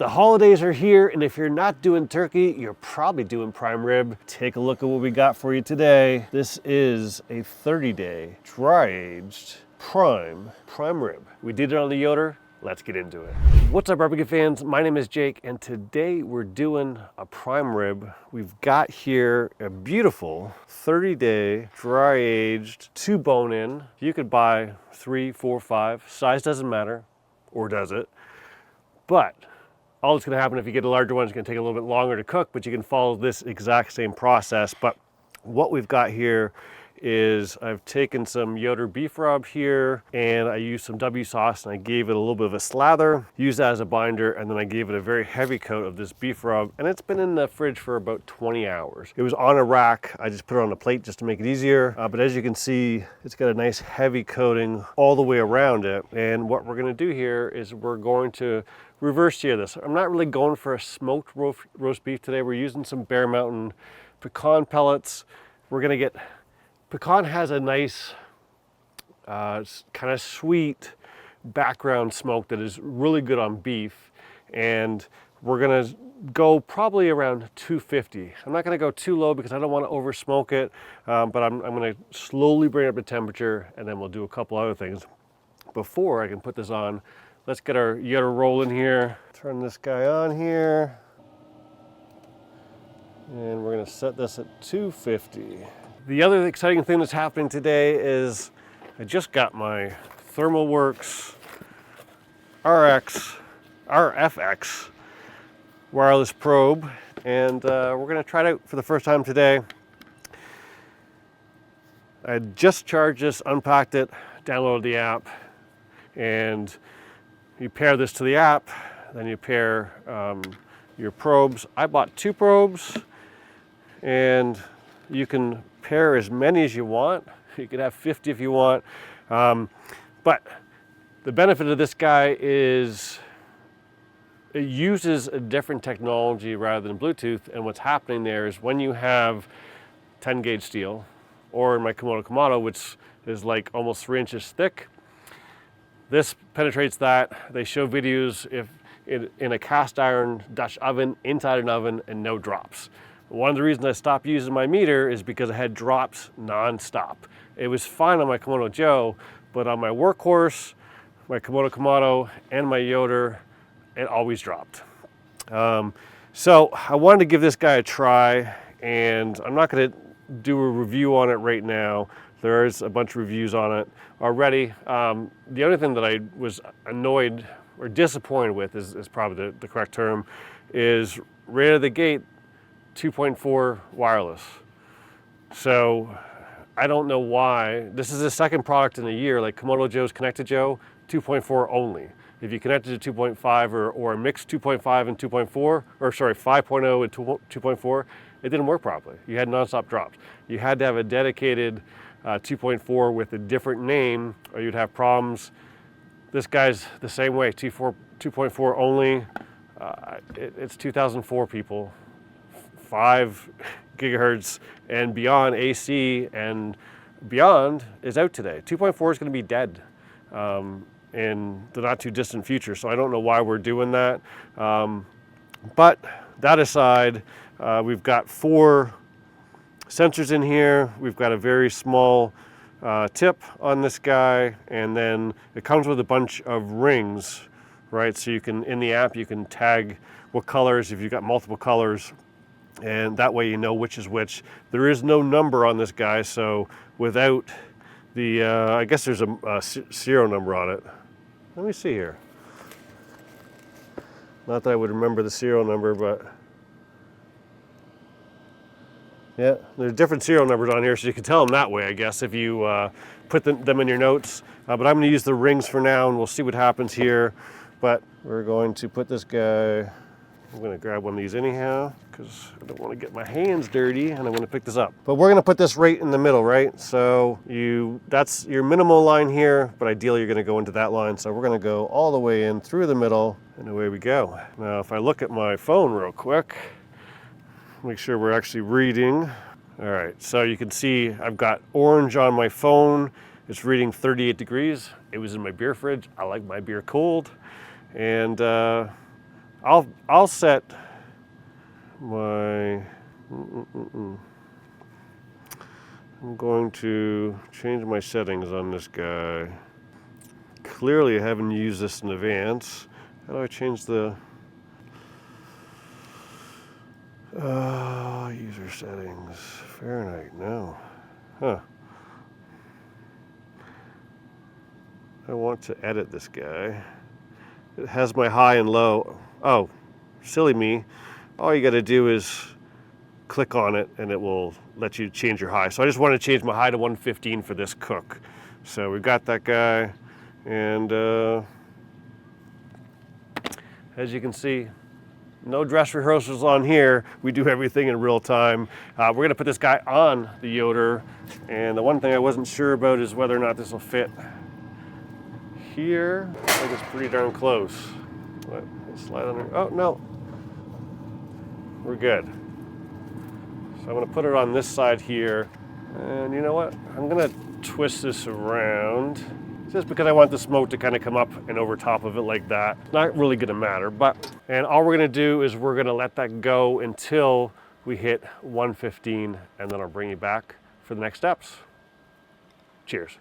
The holidays are here, and if you're not doing turkey, you're probably doing prime rib. Take a look at what we got for you today. This is a 30-day dry-aged prime rib. We did it on the Yoder. Let's get into it. What's up, barbecue fans? My name is Jake, and today we're doing a prime rib. We've got here a beautiful 30-day dry-aged 2 bone-in. You could buy 3, 4, 5. Size doesn't matter, or does it? But all that's gonna happen if you get a larger one is gonna take a little bit longer to cook, but you can follow this exact same process. But what we've got here is I've taken some Yoder beef rub here, and I used some W sauce, and I gave it a little bit of a slather, used that as a binder, and then I gave it a very heavy coat of this beef rub, and it's been in the fridge for about 20 hours. It was on a rack. I just put it on a plate just to make it easier, but as you can see, it's got a nice heavy coating all the way around it. And what we're gonna do here is we're going to reverse sear this. I'm not really going for a smoked roast beef today. We're using some Bear Mountain pecan pellets. We're gonna get, pecan has a nice kind of sweet background smoke that is really good on beef, and we're gonna go probably around 250. I'm not gonna go too low because I don't want to over smoke it, but I'm gonna slowly bring up the temperature, and then we'll do a couple other things before I can put this on. Let's get our Yoder rolling here. Turn this guy on here, and we're gonna set this at 250. The other exciting thing that's happening today is I just got my ThermalWorks RFX wireless probe, and we're gonna try it out for the first time today. I just charged this, unpacked it, downloaded the app, and you pair this to the app, then you pair your probes. I bought 2 probes, and you can pair as many as you want. You could have 50 if you want. But the benefit of this guy is it uses a different technology rather than Bluetooth. And what's happening there is when you have 10 gauge steel, or in my Kamado, which is like almost 3 inches thick, this penetrates that. They show videos if in a cast iron Dutch oven, inside an oven, and no drops. One of the reasons I stopped using my meter is because I had drops non-stop. It was fine on my Kamado Joe, but on my workhorse, my Kamado, and my Yoder, it always dropped. So I wanted to give this guy a try, and I'm not gonna do a review on it right now. There's a bunch of reviews on it already. The only thing that I was annoyed or disappointed with is probably the correct term, is right out of the gate, 2.4 wireless. So I don't know why. This is the second product in a year, like Kamado Joe's Connected Joe, 2.4 only. If you connected to 2.5 or a mixed 2.5 and 2.4, or sorry, 5.0 and 2.4, it didn't work properly. You had nonstop drops. You had to have a dedicated 2.4 with a different name, or you'd have problems. This guy's the same way, 2.4 only. It's 2004, people. 5 gigahertz and beyond AC and beyond is out today. 2.4 is going to be dead in the not too distant future, so I don't know why we're doing that. But that aside, we've got 4 sensors in here. We've got a very small tip on this guy, and then it comes with a bunch of rings, right? So you can, in the app, you can tag what colors, if you've got multiple colors, and that way you know which is which. There is no number on this guy, so without the, I guess there's a serial number on it. Let me see here. Not that I would remember the serial number, but yeah, there's different serial numbers on here, so you can tell them that way, I guess, if you put them in your notes. But I'm gonna use the rings for now, and we'll see what happens here. But we're going to put this guy, I'm gonna grab one of these anyhow, because I don't want to get my hands dirty, and I'm gonna pick this up. But we're gonna put this right in the middle, right? So that's your minimal line here, but ideally you're gonna go into that line. So we're gonna go all the way in through the middle, and away we go. Now, if I look at my phone real quick, make sure we're actually reading. All right, so you can see I've got orange on my phone. It's reading 38 degrees. It was in my beer fridge. I like my beer cold. And I'll set my, I'm going to change my settings on this guy. Clearly I haven't used this in advance. How do I change the user settings? Fahrenheit, no. Huh. I want to edit this guy. It has my high and low. Oh, silly me. All you gotta do is click on it and it will let you change your high. So I just want to change my high to 115 for this cook. So we've got that guy, and as you can see, no dress rehearsals on here. We do everything in real time. We're gonna put this guy on the Yoder, and the one thing I wasn't sure about is whether or not this will fit here. I think it's pretty darn close. What? Slide under. Oh no, we're good. So I'm going to put it on this side here, and you know what? I'm going to twist this around just because I want the smoke to kind of come up and over top of it like that. It's not really going to matter, and all we're going to do is we're going to let that go until we hit 115, and then I'll bring you back for the next steps. Cheers.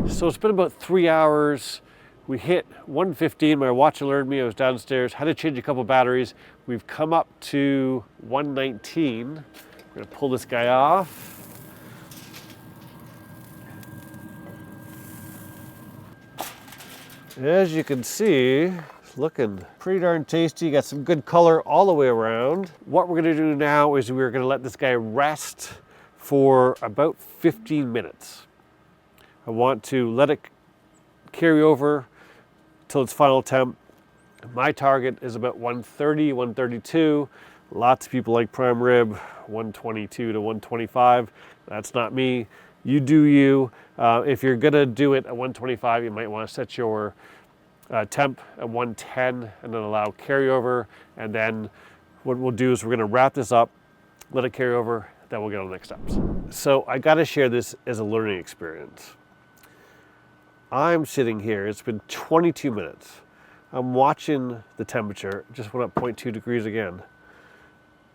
So it's been about 3 hours. We hit 115, my watch alerted me, I was downstairs, had to change a couple batteries. We've come up to 119. We're gonna pull this guy off. As you can see, it's looking pretty darn tasty. Got some good color all the way around. What we're gonna do now is we're gonna let this guy rest for about 15 minutes. I want to let it carry over till its final temp. My target is about 130, 132. Lots of people like prime rib, 122 to 125. That's not me. You do you. If you're gonna do it at 125, you might want to set your temp at 110 and then allow carryover. And then what we'll do is we're gonna wrap this up, let it carry over, then we'll get on the next steps. So I gotta share this as a learning experience. I'm sitting here, it's been 22 minutes. I'm watching the temperature, it just went up 0.2 degrees again.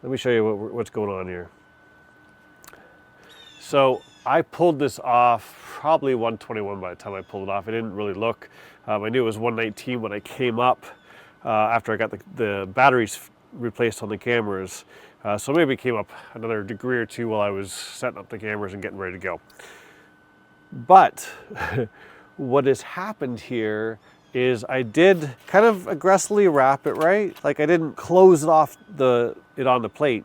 Let me show you what's going on here. So I pulled this off probably 121 by the time I pulled it off. I didn't really look. I knew it was 119 when I came up after I got the batteries replaced on the cameras. So maybe it came up another degree or two while I was setting up the cameras and getting ready to go. But what has happened here is I did kind of aggressively wrap it, right? Like I didn't close it off it on the plate,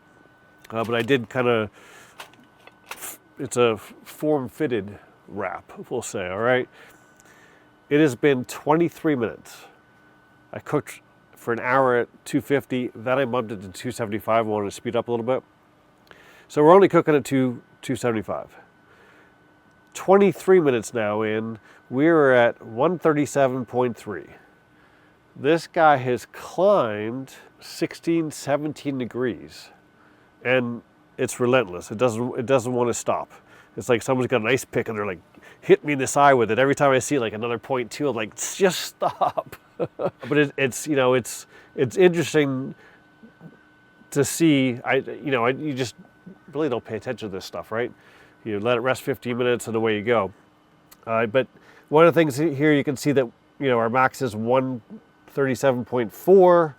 but I did kind of, it's a form-fitted wrap, we'll say, all right? It has been 23 minutes. I cooked for an hour at 250, then I bumped it to 275, I wanted to speed up a little bit. So we're only cooking at 275. 23 minutes now in, we're at 137.3. This guy has climbed 16, 17 degrees, and it's relentless. It doesn't want to stop. It's like someone's got an ice pick and they're like, hit me in the eye with it. Every time I see like another 0.2, I'm like, just stop. But it's interesting to see. You just really don't pay attention to this stuff, right? You let it rest 15 minutes and away you go. But one of the things here you can see that our max is 137.4,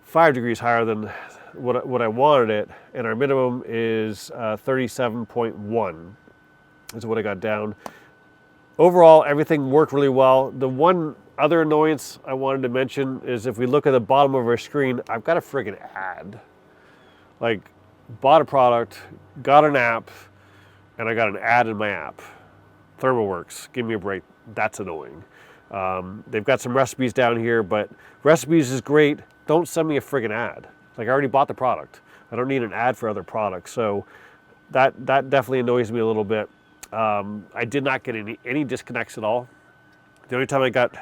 5 degrees higher than what I wanted it, and our minimum is 37.1 is what I got down. Overall, everything worked really well. The one other annoyance I wanted to mention is if we look at the bottom of our screen, I've got a friggin' ad. Like, bought a product, got an app, and I got an ad in my app. ThermalWorks, give me a break. That's annoying. They've got some recipes down here, but recipes is great. Don't send me a friggin' ad. Like, I already bought the product. I don't need an ad for other products. So that definitely annoys me a little bit. I did not get any disconnects at all. The only time I got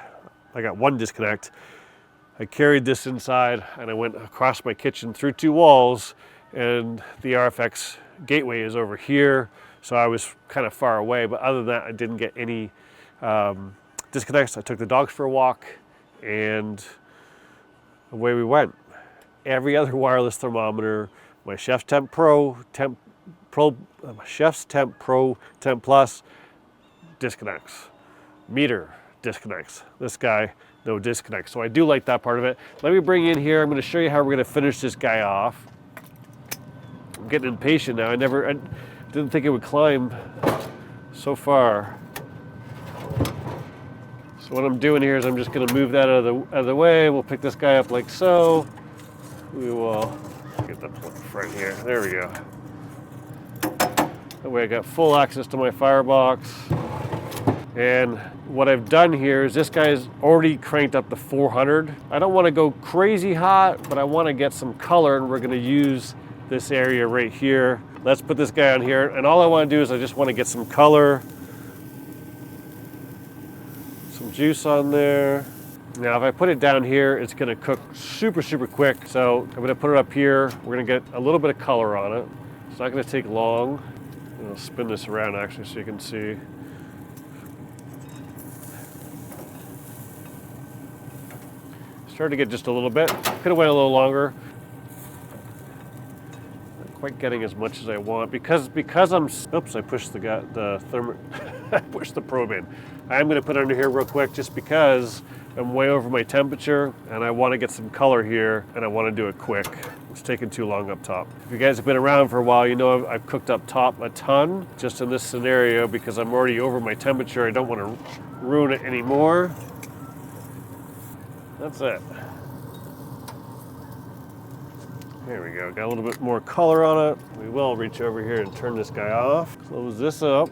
one disconnect. I carried this inside and I went across my kitchen through 2 walls, and the RFX gateway is over here. So I was kind of far away, but other than that, I didn't get any disconnects. I took the dogs for a walk, and away we went. Every other wireless thermometer, my Chef's Temp Pro, Chef's Temp Pro, Temp Plus, disconnects. Meter, disconnects. This guy, no disconnects. So I do like that part of it. Let me bring in here, I'm gonna show you how we're gonna finish this guy off. I'm getting impatient now. I didn't think it would climb so far. So what I'm doing here is I'm just gonna move that out of the way. We'll pick this guy up like so. We will get the front here. There we go. That way I got full access to my firebox. And what I've done here is this guy's already cranked up to 400. I don't want to go crazy hot, but I want to get some color, and we're going to use this area right here. Let's put this guy on here, and all I want to do is I just want to get some color, some juice on there. Now if I put it down here, it's going to cook super quick. So I'm going to put it up here. We're going to get a little bit of color on it. It's not going to take long. I'll spin this around actually so you can see. Started to get just a little bit. Could have went a little longer. Not quite getting as much as I want because I'm. Oops! I pushed I pushed the probe in. I am going to put it under here real quick just because I'm way over my temperature and I want to get some color here and I want to do it quick. It's taking too long up top. If you guys have been around for a while, you know I've cooked up top a ton just in this scenario because I'm already over my temperature. I don't want to ruin it anymore. That's it. There we go, got a little bit more color on it. We will reach over here and turn this guy off. Close this up.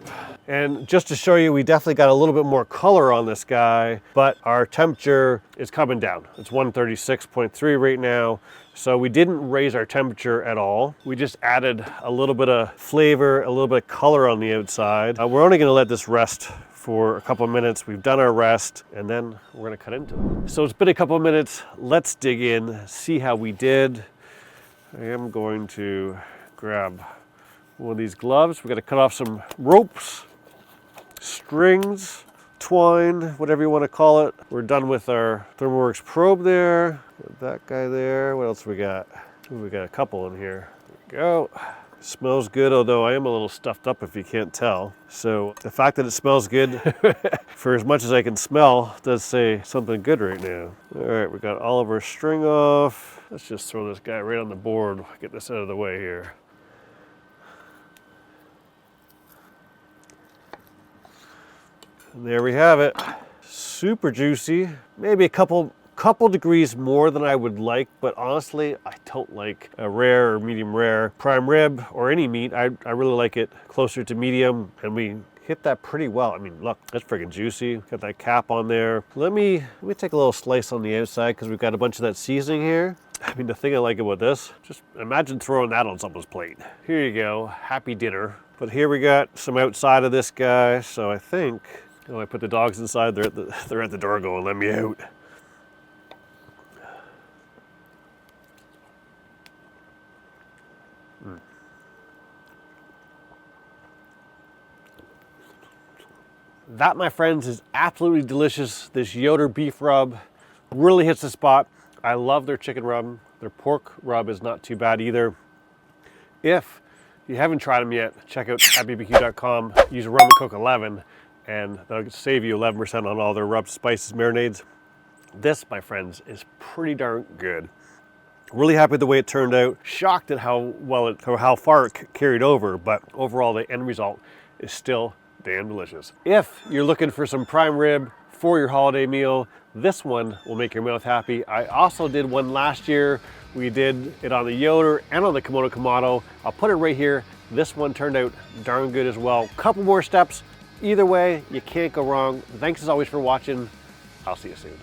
And just to show you, we definitely got a little bit more color on this guy, but our temperature is coming down. It's 136.3 right now. So we didn't raise our temperature at all. We just added a little bit of flavor, a little bit of color on the outside. We're only gonna let this rest for a couple of minutes. We've done our rest and then we're gonna cut into it. So it's been a couple of minutes. Let's dig in, see how we did. I am going to grab one of these gloves. We're gonna cut off some ropes, strings, twine, whatever you wanna call it. We're done with our ThermoWorks probe there. Got that guy there. What else we got? Ooh, we got a couple in here. There we go. Smells good, although I am a little stuffed up if you can't tell. So the fact that it smells good, for as much as I can smell, does say something good right now. All right, we got all of our string off. Let's just throw this guy right on the board. Get this out of the way here. And there we have it. Super juicy. Maybe a couple degrees more than I would like, but honestly, I don't like a rare or medium rare prime rib or any meat. I really like it closer to medium, and we hit that pretty well. I mean, look, that's freaking juicy. Got that cap on there. Let me take a little slice on the outside because we've got a bunch of that seasoning here. I mean, the thing I like about this, just imagine throwing that on someone's plate. Here you go, happy dinner. But here we got some outside of this guy, so I think, I put the dogs inside, they're at the door going, let me out. That, my friends, is absolutely delicious. This Yoder beef rub really hits the spot. I love their chicken rub. Their pork rub is not too bad either. If you haven't tried them yet, check out atbbq.com. Use rum and coke 11 and that'll save you 11% on all their rubs, spices, marinades. This, my friends, is pretty darn good. Really happy with the way it turned out. Shocked at how far it carried over, but overall the end result is still damn delicious. If you're looking for some prime rib for your holiday meal, this one will make your mouth happy. I also did one last year. We did it on the Yoder and on the Komodo Kamado. I'll put it right here. This one turned out darn good as well. Couple more steps. Either way, you can't go wrong. Thanks as always for watching. I'll see you soon.